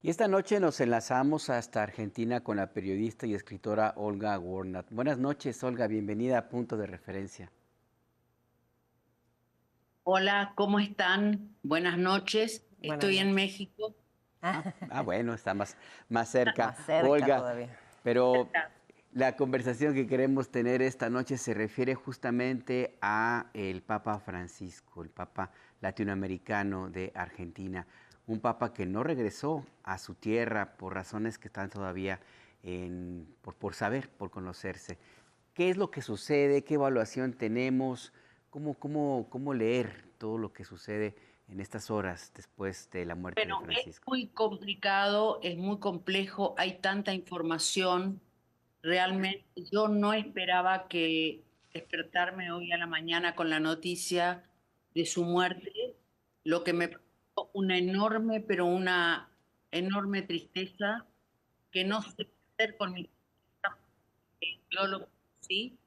Y esta noche nos enlazamos hasta Argentina con la periodista y escritora Olga Warnat. Buenas noches, Olga, bienvenida a Punto de Referencia. Hola, ¿cómo están? Buenas noches. Buenas Estoy en noches. México. Bueno, está más cerca, Más cerca Olga, todavía. pero la conversación que queremos tener esta noche se refiere justamente a el Papa Francisco, el Papa latinoamericano de Argentina, un Papa que no regresó a su tierra por razones que están todavía por saber, por conocerse. ¿Qué es lo que sucede? ¿Qué evaluación tenemos? ¿Cómo leer todo lo que sucede en estas horas después de la muerte de Bueno, es Francisco? muy complicado, es muy complejo, hay tanta información. Realmente yo no esperaba que despertarme hoy a la mañana con la noticia de su muerte, lo que me provocó una enorme, pero una enorme tristeza que no sé qué hacer con mi tristeza, porque yo lo conocí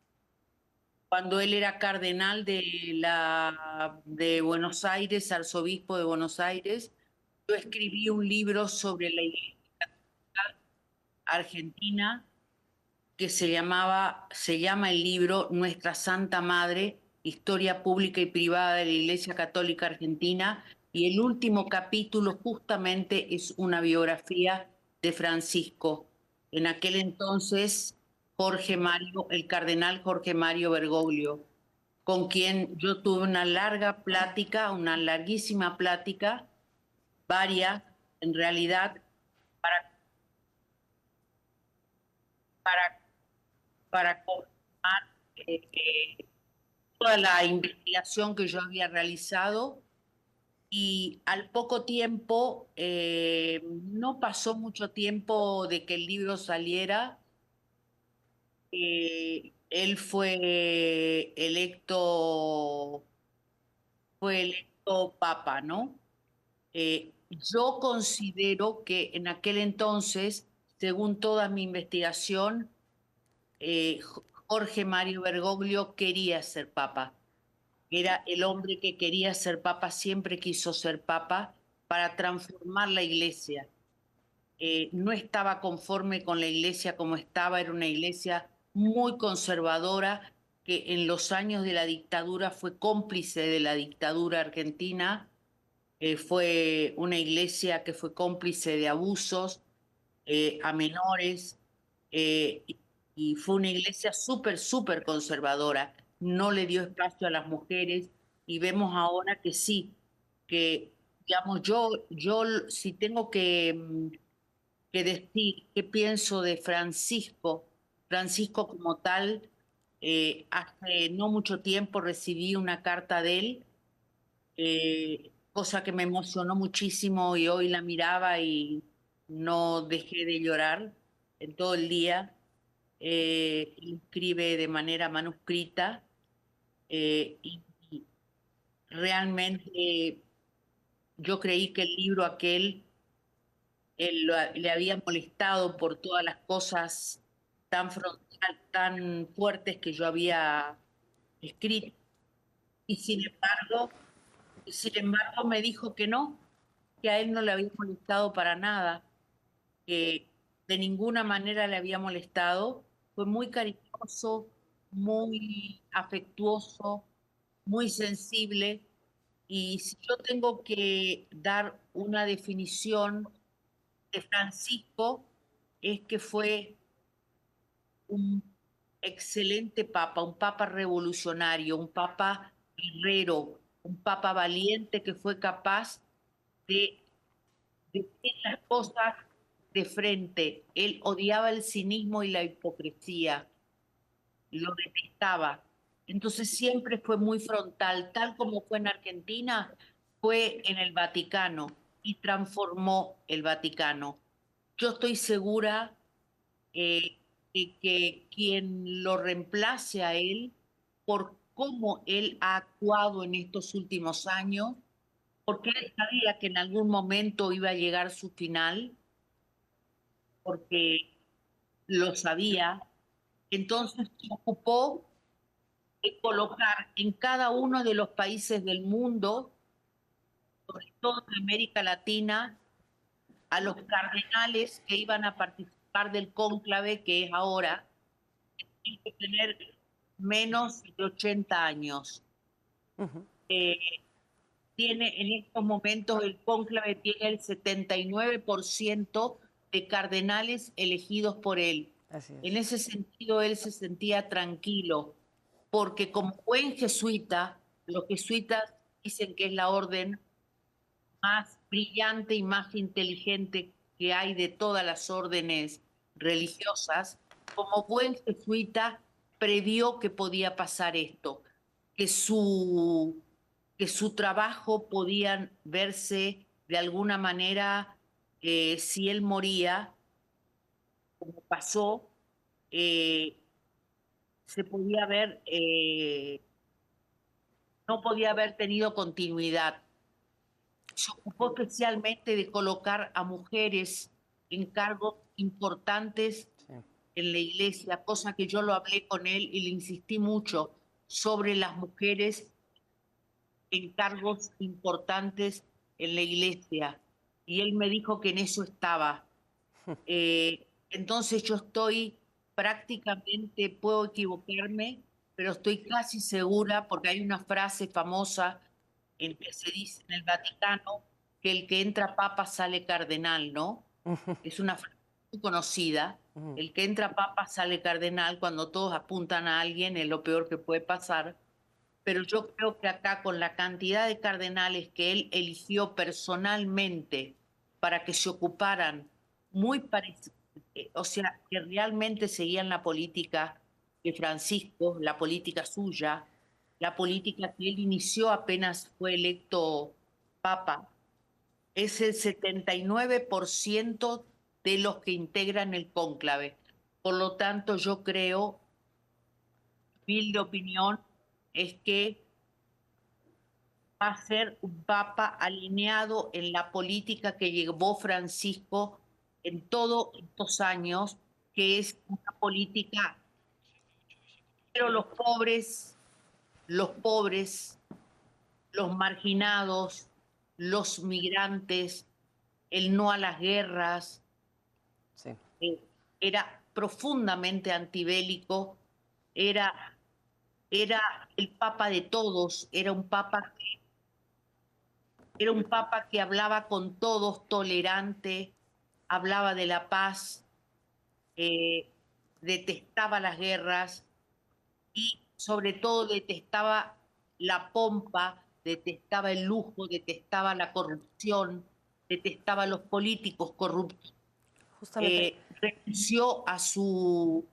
cuando él era cardenal de Buenos Aires, arzobispo de Buenos Aires. Yo escribí un libro sobre la Iglesia Argentina que se llama el libro Nuestra Santa Madre, Historia Pública y Privada de la Iglesia Católica Argentina, y el último capítulo justamente es una biografía de Francisco. En aquel entonces, el cardenal Jorge Mario Bergoglio, con quien yo tuve una larga plática, una larguísima plática, varias en realidad, para, para, para confirmar toda la investigación que yo había realizado. Y al poco tiempo, no pasó mucho tiempo de que el libro saliera, él fue electo papa, ¿no? Yo considero que en aquel entonces, según toda mi investigación, Jorge Mario Bergoglio quería ser papa. Era el hombre que quería ser papa, siempre quiso ser papa para transformar la iglesia. No estaba conforme con la iglesia como estaba, era una iglesia muy conservadora que en los años de la dictadura fue cómplice de la dictadura argentina. Fue una iglesia que fue cómplice de abusos a menores, y fue una iglesia súper, súper conservadora. No le dio espacio a las mujeres y vemos ahora que sí, que digamos, yo si tengo que decir qué pienso de Francisco, Francisco como tal, hace no mucho tiempo recibí una carta de él, cosa que me emocionó muchísimo y hoy la miraba y no dejé de llorar en todo el día. Él escribe de manera manuscrita, y realmente yo creí que el libro aquel le había molestado por todas las cosas tan fuertes que yo había escrito, y sin embargo me dijo que no, que a él no le había molestado para nada, que de ninguna manera le había molestado. Fue muy cariñoso, muy afectuoso, muy sensible. Y si yo tengo que dar una definición de Francisco, es que fue un excelente papa, un papa revolucionario, un papa guerrero, un papa valiente que fue capaz de decir las cosas de frente. Él odiaba el cinismo y la hipocresía, lo detestaba. Entonces siempre fue muy frontal, tal como fue en Argentina, fue en el Vaticano y transformó el Vaticano. Yo estoy segura que quien lo reemplace a él, por cómo él ha actuado en estos últimos años, porque él sabía que en algún momento iba a llegar su final, porque lo sabía. Entonces se ocupó de colocar en cada uno de los países del mundo, sobre todo en América Latina, a los cardenales que iban a participar del cónclave, que es ahora, que tienen que tener menos de 80 años. Tiene en estos momentos el cónclave tiene el 79% de cardenales elegidos por él. Así es. En ese sentido, él se sentía tranquilo, porque como buen jesuita, los jesuitas dicen que es la orden más brillante y más inteligente que hay de todas las órdenes religiosas. Como buen jesuita, previó que podía pasar esto, que su trabajo podía verse de alguna manera, si él moría, como pasó, se podía ver, no podía haber tenido continuidad. Se ocupó especialmente de colocar a mujeres en cargos importantes en la iglesia, cosa que yo lo hablé con él y le insistí mucho sobre las mujeres en cargos importantes en la iglesia. Y él me dijo que en eso estaba. Entonces yo estoy prácticamente, puedo equivocarme, pero estoy casi segura, porque hay una frase famosa en que se dice en el Vaticano que el que entra papa sale cardenal, ¿no? Es una frase muy conocida. El que entra papa sale cardenal. Cuando todos apuntan a alguien es lo peor que puede pasar. Pero yo creo que acá, con la cantidad de cardenales que él eligió personalmente para que se ocuparan muy parecidos, o sea, que realmente seguían la política de Francisco, la política suya, la política que él inició apenas fue electo papa, es el 79% de los que integran el cónclave. Por lo tanto, yo creo, mi opinión, es que va a ser un papa alineado en la política que llevó Francisco en todos estos años, que es una política, pero los marginados, los migrantes, el no a las guerras, Sí. Era profundamente antibélico, era el papa de todos, era un papa que hablaba con todos, tolerante, hablaba de la paz, detestaba las guerras y sobre todo detestaba la pompa, detestaba el lujo, detestaba la corrupción, detestaba a los políticos corruptos. Justamente. Renunció a su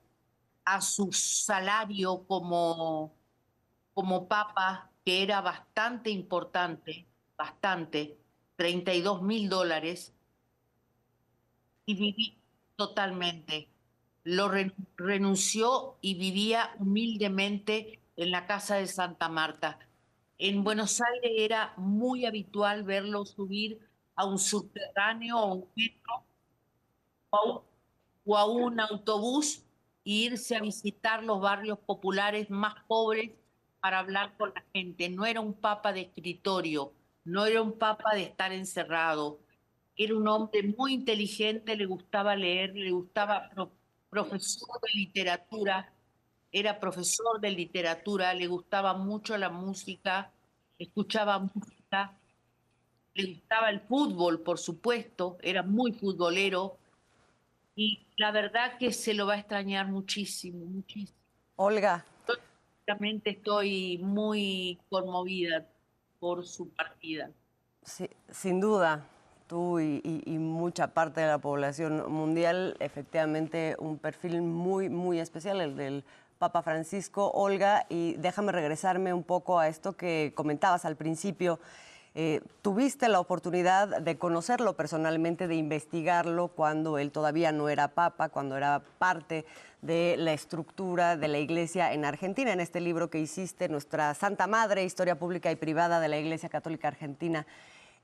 salario como papa, que era bastante importante, bastante, $32.000, y viví totalmente. Lo renunció y vivía humildemente en la casa de Santa Marta. En Buenos Aires era muy habitual verlo subir a un subterráneo, a un metro o a un autobús e irse a visitar los barrios populares más pobres para hablar con la gente. No era un papa de escritorio, no era un papa de estar encerrado. Era un hombre muy inteligente, le gustaba leer, le gustaba profesor de literatura, era profesor de literatura, le gustaba mucho la música, escuchaba música, le gustaba el fútbol, por supuesto, era muy futbolero, y la verdad que se lo va a extrañar muchísimo, muchísimo. Olga. Yo realmente estoy muy conmovida por su partida. Sí, sin duda, tú y mucha parte de la población mundial, efectivamente un perfil muy, muy especial, el del Papa Francisco. Olga, y déjame regresarme un poco a esto que comentabas al principio. Tuviste la oportunidad de conocerlo personalmente, de investigarlo cuando él todavía no era papa, cuando era parte de la estructura de la Iglesia en Argentina, en este libro que hiciste, Nuestra Santa Madre, Historia Pública y Privada de la Iglesia Católica Argentina.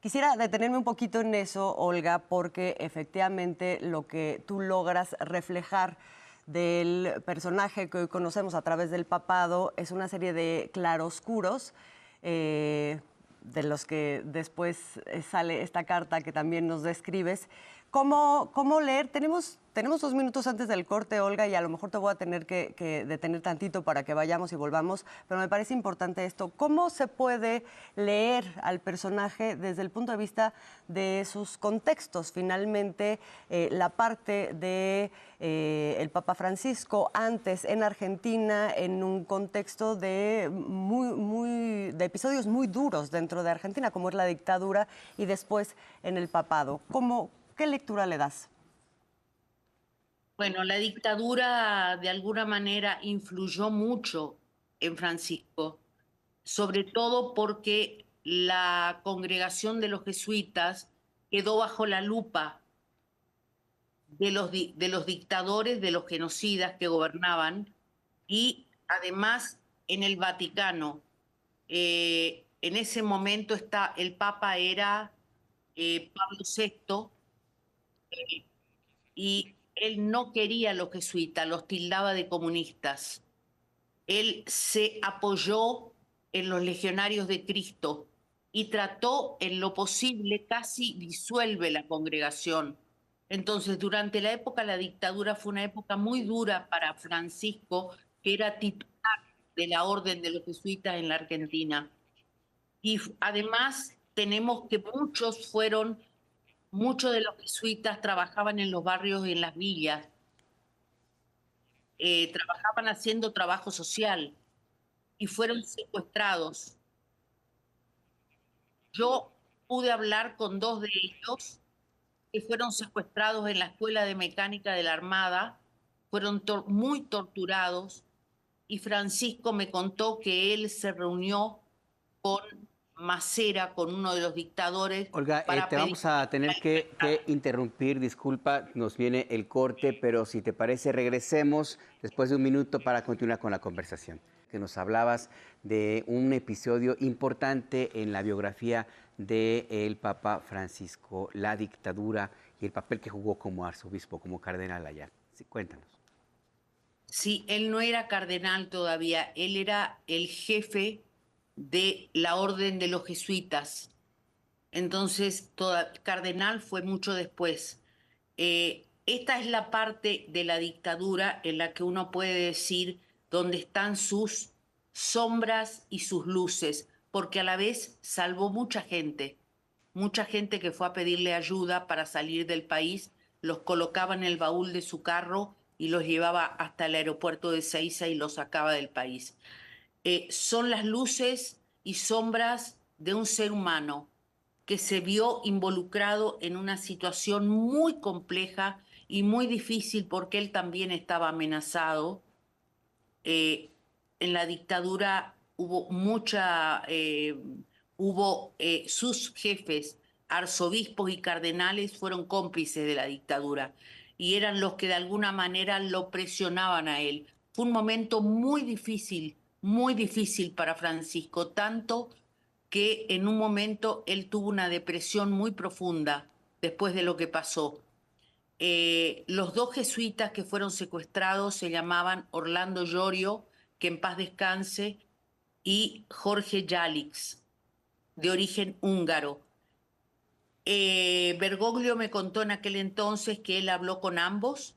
Quisiera detenerme un poquito en eso, Olga, porque efectivamente lo que tú logras reflejar del personaje que hoy conocemos a través del papado es una serie de claroscuros, de los que después sale esta carta que también nos describes, ¿Cómo leer? Tenemos 2 minutos antes del corte, Olga, y a lo mejor te voy a tener que detener tantito para que vayamos y volvamos, pero me parece importante esto. ¿Cómo se puede leer al personaje desde el punto de vista de sus contextos? Finalmente, la parte de el Papa Francisco antes en Argentina, en un contexto de episodios muy duros dentro de Argentina, como es la dictadura, y después en el papado. ¿Qué lectura le das? Bueno, la dictadura de alguna manera influyó mucho en Francisco, sobre todo porque la congregación de los jesuitas quedó bajo la lupa de los dictadores, de los genocidas que gobernaban, y además en el Vaticano. En ese momento el Papa era Pablo VI, y él no quería a los jesuitas, los tildaba de comunistas. Él se apoyó en los legionarios de Cristo y trató en lo posible, casi disuelve la congregación. Entonces, durante la época de la dictadura fue una época muy dura para Francisco, que era titular de la Orden de los Jesuitas en la Argentina. Y además tenemos que muchos de los jesuitas trabajaban en los barrios y en las villas, trabajaban haciendo trabajo social y fueron secuestrados. Yo pude hablar con 2 de ellos que fueron secuestrados en la Escuela de Mecánica de la Armada, fueron muy torturados, y Francisco me contó que él se reunió con Macera, con uno de los dictadores, Olga, para te pedir vamos a tener que interrumpir, disculpa, nos viene el corte, pero si te parece regresemos después de un minuto para continuar con la conversación. Que nos hablabas de un episodio importante en la biografía del Papa Francisco, la dictadura y el papel que jugó como arzobispo, como cardenal allá. Sí, cuéntanos. Sí, él no era cardenal todavía, él era el jefe de la Orden de los Jesuitas. Entonces, cardenal fue mucho después. Esta es la parte de la dictadura en la que uno puede decir dónde están sus sombras y sus luces, porque a la vez salvó mucha gente que fue a pedirle ayuda para salir del país, los colocaba en el baúl de su carro y los llevaba hasta el aeropuerto de Ezeiza y los sacaba del país. Son las luces y sombras de un ser humano que se vio involucrado en una situación muy compleja y muy difícil porque él también estaba amenazado. En la dictadura sus jefes, arzobispos y cardenales fueron cómplices de la dictadura y eran los que de alguna manera lo presionaban a él. Fue un momento muy difícil para Francisco, tanto que en un momento él tuvo una depresión muy profunda después de lo que pasó. Los 2 jesuitas que fueron secuestrados se llamaban Orlando Llorio, que en paz descanse, y Jorge Yalix, de origen húngaro. Bergoglio me contó en aquel entonces que él habló con ambos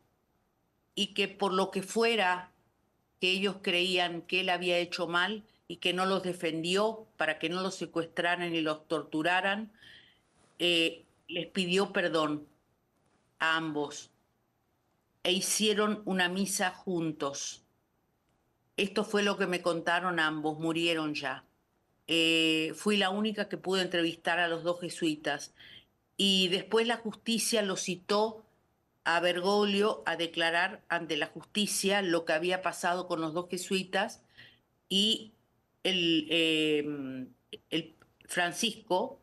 y que por lo que fuera que ellos creían que él había hecho mal y que no los defendió para que no los secuestraran y los torturaran, les pidió perdón a ambos e hicieron una misa juntos. Esto fue lo que me contaron ambos, murieron ya. Fui la única que pude entrevistar a los 2 jesuitas. Y después la justicia lo citó a Bergoglio a declarar ante la justicia lo que había pasado con los 2 jesuitas, y el Francisco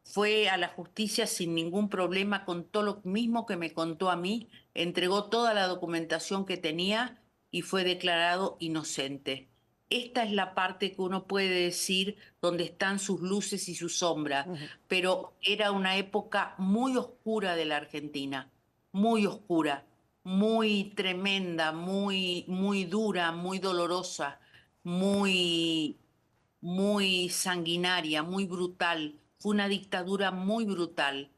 fue a la justicia sin ningún problema, contó lo mismo que me contó a mí, entregó toda la documentación que tenía y fue declarado inocente. Esta es la parte que uno puede decir donde están sus luces y sus sombras, pero era una época muy oscura de la Argentina, muy oscura, muy tremenda, muy dura, muy dolorosa, muy sanguinaria, muy brutal. Fue una dictadura muy brutal.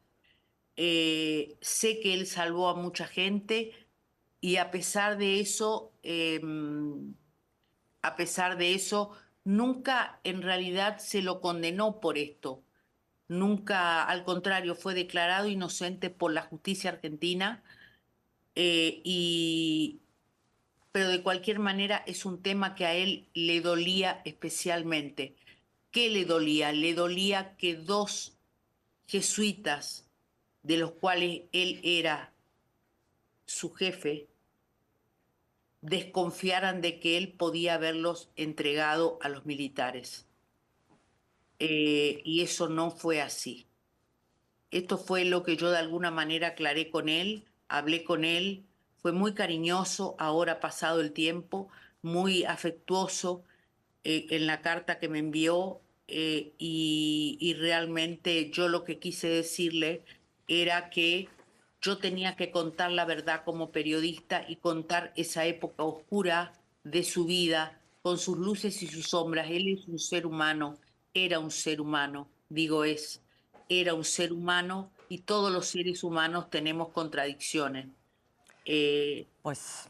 Sé que él salvó a mucha gente y a pesar de eso, nunca en realidad se lo condenó por esto. Nunca, al contrario, fue declarado inocente por la justicia argentina, pero de cualquier manera es un tema que a él le dolía especialmente. ¿Qué le dolía? Le dolía que dos jesuitas, de los cuales él era su jefe, desconfiaran de que él podía haberlos entregado a los militares. Y eso no fue así. Esto fue lo que yo de alguna manera aclaré con él, hablé con él, fue muy cariñoso, ahora pasado el tiempo, muy afectuoso en la carta que me envió, y realmente yo lo que quise decirle era que yo tenía que contar la verdad como periodista y contar esa época oscura de su vida con sus luces y sus sombras. Él es un ser humano, era un ser humano, era un ser humano y todos los seres humanos tenemos contradicciones. Pues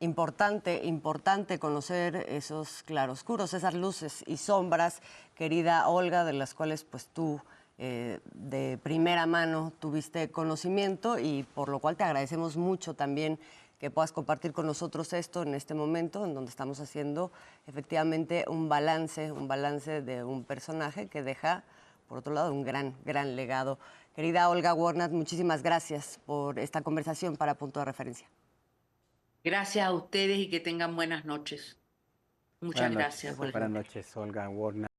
importante conocer esos claroscuros, esas luces y sombras, querida Olga, de las cuales pues tú de primera mano tuviste conocimiento y por lo cual te agradecemos mucho también que puedas compartir con nosotros esto en este momento en donde estamos haciendo efectivamente un balance de un personaje que deja, por otro lado, un gran legado. Querida Olga Wornat, muchísimas gracias por esta conversación para Punto de Referencia. Gracias a ustedes y que tengan buenas noches. Muchas gracias. Buenas noches, Olga Wornat.